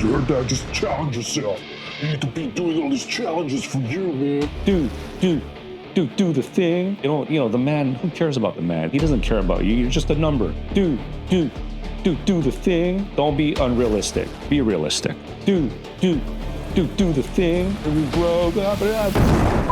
You heard that? Just challenge yourself. You need to be doing all these challenges for you, man. Do the thing. The man, who cares about the man? He doesn't care about you. You're just a number. Do the thing. Don't be unrealistic. Be realistic. Do the thing.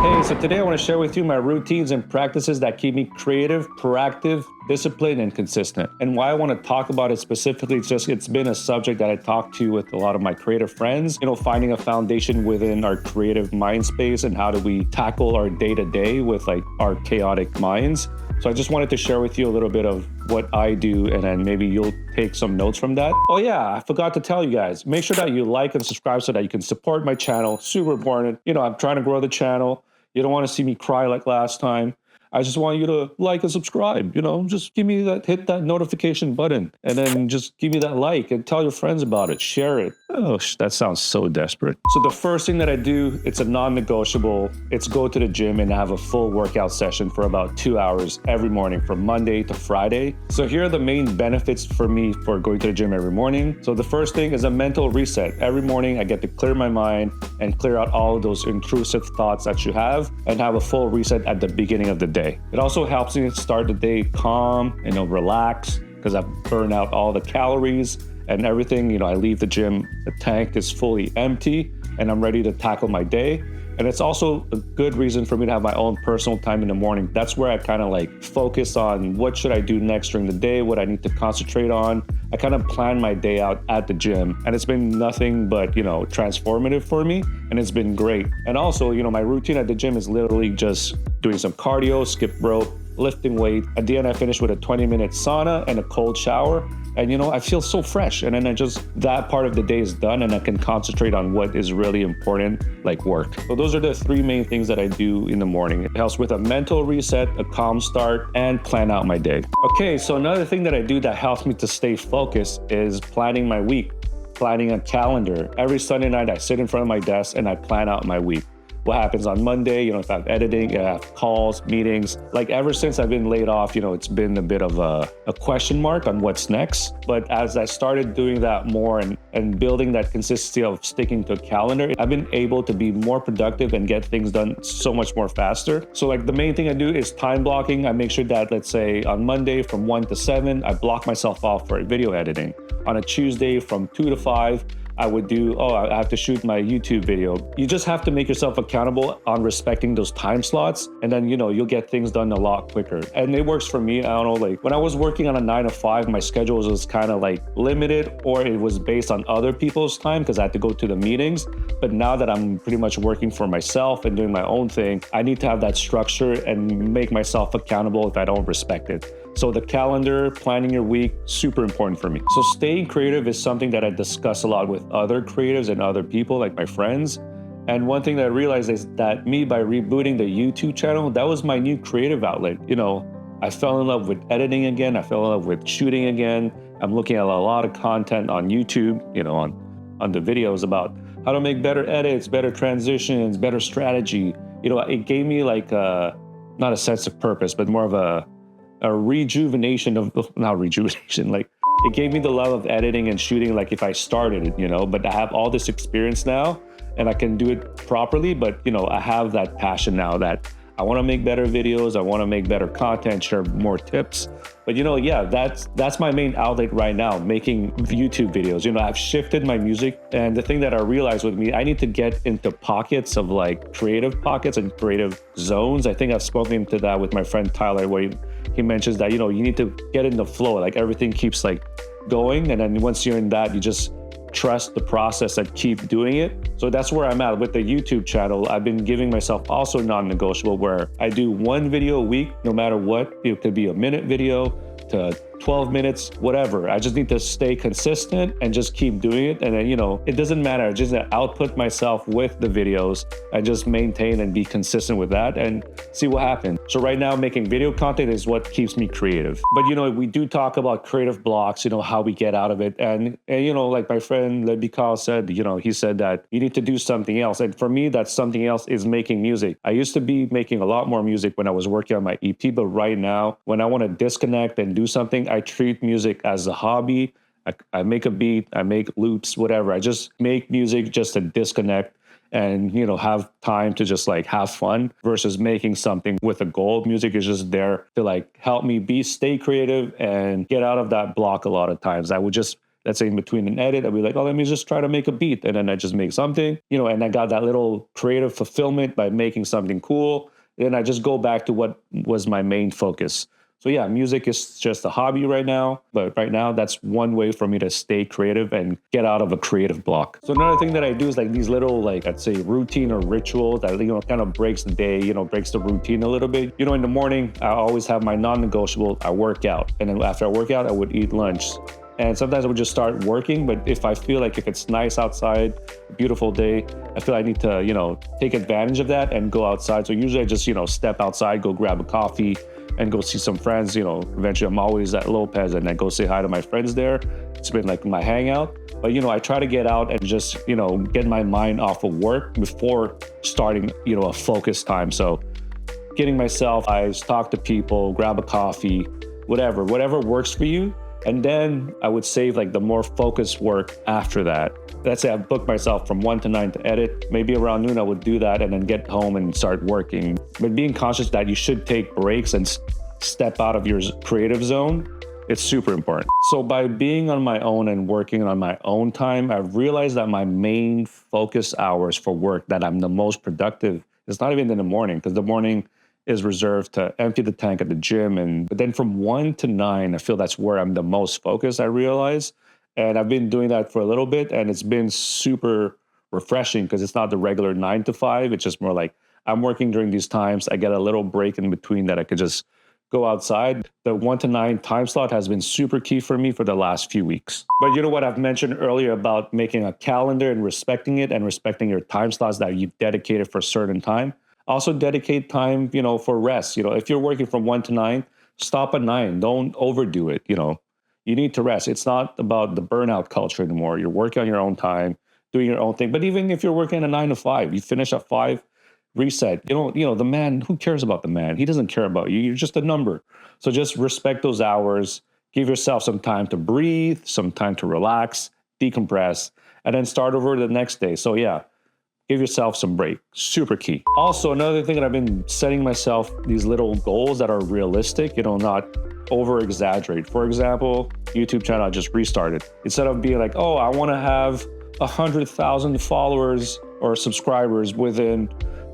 Hey, so today I want to share with you my routines and practices that keep me creative, proactive, disciplined, and consistent. And why I want to talk about it specifically, it's been a subject that I talk to with a lot of my creative friends, finding a foundation within our creative mind space and how do we tackle our day-to-day with like our chaotic minds. So I just wanted to share with you a little bit of what I do, and then maybe you'll take some notes from that. Oh yeah, I forgot to tell you guys, make sure that you like and subscribe so that you can support my channel. Super important. I'm trying to grow the channel. You don't want to see me cry like last time. I just want you to like and subscribe, just give me hit that notification button and then just give me that like and tell your friends about it, share it. Oh, that sounds so desperate. So the first thing that I do, it's a non-negotiable, it's go to the gym and have a full workout session for about 2 hours every morning from Monday to Friday. So here are the main benefits for me for going to the gym every morning. So the first thing is a mental reset. Every morning I get to clear my mind and clear out all of those intrusive thoughts that you have and have a full reset at the beginning of the day. It also helps me start the day calm and relax because I've burned out all the calories and everything. I leave the gym, the tank is fully empty and I'm ready to tackle my day. And it's also a good reason for me to have my own personal time in the morning. That's where I kind of focus on what should I do next during the day, what I need to concentrate on. I kind of plan my day out at the gym and it's been nothing but, transformative for me and it's been great. And also, my routine at the gym is literally just doing some cardio, skip rope, lifting weight. At the end, I finish with a 20-minute sauna and a cold shower. And I feel so fresh. And then that part of the day is done and I can concentrate on what is really important, like work. So those are the three main things that I do in the morning. It helps with a mental reset, a calm start, and plan out my day. Okay, so another thing that I do that helps me to stay focused is planning my week, planning a calendar. Every Sunday night, I sit in front of my desk and I plan out my week. What happens on Monday, if I'm editing, I have calls, meetings. Ever since I've been laid off, it's been a bit of a question mark on what's next. But as I started doing that more and building that consistency of sticking to a calendar, I've been able to be more productive and get things done so much more faster. So the main thing I do is time blocking. I make sure that, let's say on Monday from 1 to 7, I block myself off for video editing. On a Tuesday from 2 to 5, I would do, I have to shoot my YouTube video. You just have to make yourself accountable on respecting those time slots. And then, you'll get things done a lot quicker. And it works for me. I don't know, when I was working on a 9 to 5, my schedule was kind of limited or it was based on other people's time because I had to go to the meetings. But now that I'm pretty much working for myself and doing my own thing, I need to have that structure and make myself accountable if I don't respect it. So the calendar, planning your week, super important for me. So staying creative is something that I discuss a lot with other creatives and other people like my friends. And one thing that I realized is that by rebooting the YouTube channel, that was my new creative outlet. I fell in love with editing again. I fell in love with shooting again. I'm looking at a lot of content on YouTube, on the videos about how to make better edits, better transitions, better strategy. It gave me not a sense of purpose, but more of a rejuvenation of, not rejuvenation, it gave me the love of editing and shooting if I started it, but I have all this experience now and I can do it properly, but I have that passion now that I want to make better videos, I want to make better content, share more tips. But that's my main outlet right now, making YouTube videos. I've shifted my music, and the thing that I realized with me, I need to get into pockets of creative pockets and creative zones. I think I've spoken to that with my friend Tyler, where he mentions that, you need to get in the flow, everything keeps going. And then once you're in that, you just trust the process and keep doing it. So that's where I'm at with the YouTube channel. I've been giving myself also non-negotiable where I do one video a week, no matter what. It could be a minute video to 12 minutes, whatever. I just need to stay consistent and just keep doing it. And then, it doesn't matter. I just output myself with the videos and just maintain and be consistent with that and see what happens. So right now, making video content is what keeps me creative. But, we do talk about creative blocks, how we get out of it. And like my friend Lebikal said, he said that you need to do something else. And for me, that something else is making music. I used to be making a lot more music when I was working on my EP, but right now, when I want to disconnect and do something, I treat music as a hobby, I make a beat, I make loops, whatever. I just make music just to disconnect and, have time to just like have fun versus making something with a goal. Music is just there to like help me stay creative and get out of that block a lot of times. I would just, let's say in between an edit, I'd be like, oh, let me just try to make a beat. And then I just make something, and I got that little creative fulfillment by making something cool. Then I just go back to what was my main focus. So yeah, music is just a hobby right now, but right now that's one way for me to stay creative and get out of a creative block. So another thing that I do is like these little, like I'd say routine or ritual that, kind of breaks the day, breaks the routine a little bit. In the morning, I always have my non-negotiable, I work out. And then after I work out, I would eat lunch. And sometimes I would just start working, but if I feel like if it's nice outside, a beautiful day, I feel I need to, take advantage of that and go outside. So usually I just, step outside, go grab a coffee, and go see some friends. Eventually I'm always at Lopez and I go say hi to my friends there. It's been like my hangout. But, I try to get out and just, get my mind off of work before starting, a focus time. So getting myself, I talk to people, grab a coffee, whatever works for you. And then I would save like the more focused work after that. Let's say I booked myself from 1 to 9 to edit. Maybe around noon I would do that and then get home and start working. But being conscious that you should take breaks and step out of your creative zone, it's super important. So by being on my own and working on my own time, I've realized that my main focus hours for work that I'm the most productive is not even in the morning, because the morning is reserved to empty the tank at the gym. But then from 1 to 9, I feel that's where I'm the most focused, I realize. And I've been doing that for a little bit, and it's been super refreshing because it's not the regular 9 to 5. It's just more like I'm working during these times. I get a little break in between that I could just go outside. The 1 to 9 time slot has been super key for me for the last few weeks. But you know what I've mentioned earlier about making a calendar and respecting it and respecting your time slots that you've dedicated for a certain time. Also dedicate time, for rest. If you're working from 1 to 9, stop at 9. Don't overdo it. You need to rest. It's not about the burnout culture anymore. You're working on your own time, doing your own thing. But even if you're working a 9 to 5, you finish at 5, reset. The man, who cares about the man? He doesn't care about you. You're just a number. So just respect those hours. Give yourself some time to breathe, some time to relax, decompress, and then start over the next day. So yeah. Give yourself some break. Super key. Also, another thing that I've been setting myself these little goals that are realistic, not over exaggerate. For example, YouTube channel I just restarted. Instead of being like, oh, I want to have 100,000 followers or subscribers within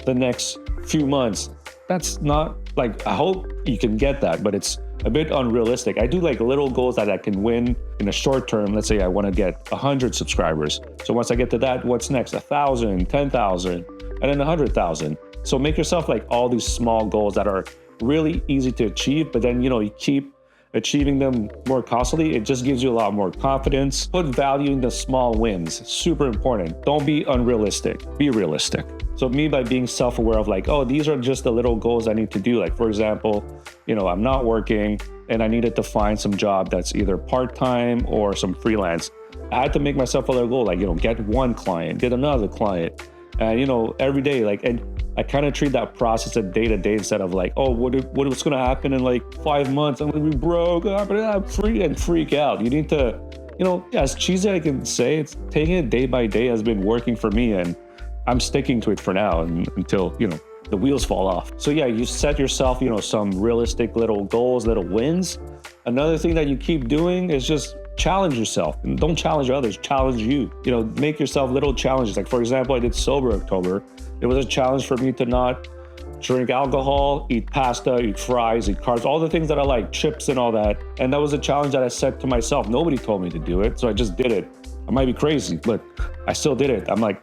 the next few months. That's not like, I hope you can get that, but it's a bit unrealistic. I do like little goals that I can win in a short term. Let's say I want to get 100 subscribers. So once I get to that, what's next? 1,000, 10,000, and then 100,000. So make yourself like all these small goals that are really easy to achieve, but then, you keep achieving them more constantly. It just gives you a lot more confidence. Put value in the small wins. Super important. Don't be unrealistic. Be realistic. So me, by being self-aware of like, oh, these are just the little goals I need to do. Like, for example, I'm not working and I needed to find some job that's either part-time or some freelance. I had to make myself a little goal, like, get one client, get another client. And, every day, like, and I kind of treat that process a day to day instead of like, oh, what's going to happen in like 5 months? I'm going to be broke. I'm free and freak out. You need to, as cheesy as I can say, it's taking it day by day has been working for me, and I'm sticking to it for now until, the wheels fall off. So yeah, you set yourself, some realistic little goals, little wins. Another thing that you keep doing is just challenge yourself. And don't challenge others, challenge you. Make yourself little challenges. Like, for example, I did Sober October. It was a challenge for me to not drink alcohol, eat pasta, eat fries, eat carbs, all the things that I like, chips and all that. And that was a challenge that I set to myself. Nobody told me to do it, so I just did it. I might be crazy, but I still did it. I'm like,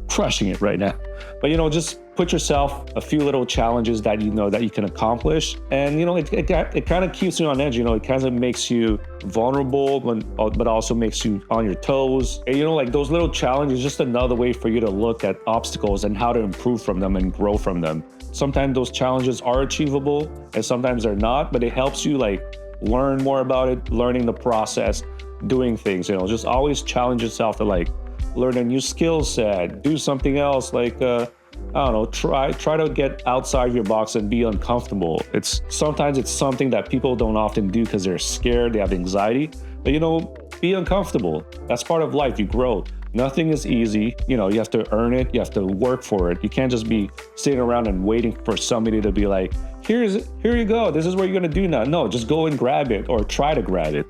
crushing it right now. But, just put yourself a few little challenges that that you can accomplish. And, it kind of keeps you on edge. It kind of makes you vulnerable, but also makes you on your toes. And, like those little challenges, just another way for you to look at obstacles and how to improve from them and grow from them. Sometimes those challenges are achievable and sometimes they're not, but it helps you like learn more about it, learning the process, doing things, just always challenge yourself to like learn a new skill set, do something else, like, try to get outside your box and be uncomfortable. Sometimes it's something that people don't often do because they're scared, they have anxiety. But be uncomfortable. That's part of life. You grow. Nothing is easy. You know, you have to earn it. You have to work for it. You can't just be sitting around and waiting for somebody to be like, here you go. This is what you're going to do now. No, just go and grab it or try to grab it.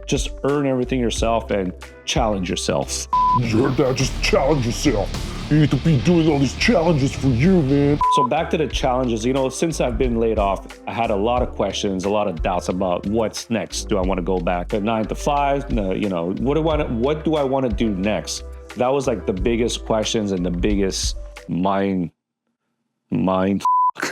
Just earn everything yourself and challenge yourself. You heard that? Just challenge yourself. You need to be doing all these challenges for you, man. So back to the challenges, you know, since I've been laid off, I had a lot of questions, a lot of doubts about what's next. Do I want to go back to 9 to 5? No, you know, what do I want to do next? That was like the biggest questions and the biggest mind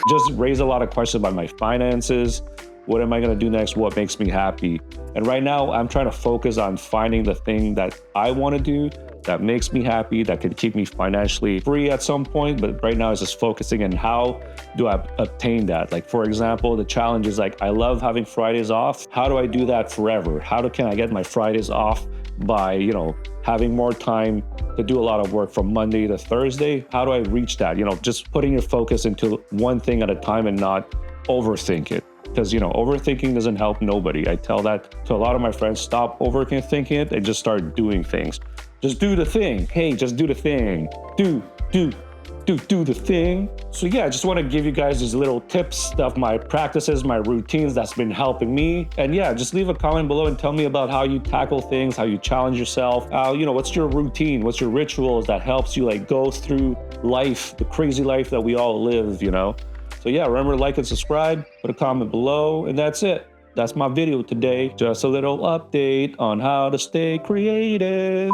just raised a lot of questions about my finances. What am I going to do next? What makes me happy? And right now I'm trying to focus on finding the thing that I want to do, that makes me happy, that could keep me financially free at some point. But right now it's just focusing on how do I obtain that? Like, for example, the challenge is like, I love having Fridays off. How do I do that forever? Can I get my Fridays off by, you know, having more time to do a lot of work from Monday to Thursday? How do I reach that? You know, just putting your focus into one thing at a time and not overthink it. Because, you know, overthinking doesn't help nobody. I tell that to a lot of my friends, stop overthinking it and just start doing things. Just do the thing. Hey, just do the thing. Do the thing. So yeah, I just want to give you guys these little tips of my practices, my routines that's been helping me. And yeah, just leave a comment below and tell me about how you tackle things, how you challenge yourself. You know, what's your routine? What's your rituals that helps you like go through life, the crazy life that we all live, you know? So yeah, remember to like and subscribe, put a comment below, and that's it. That's my video today. Just a little update on how to stay creative.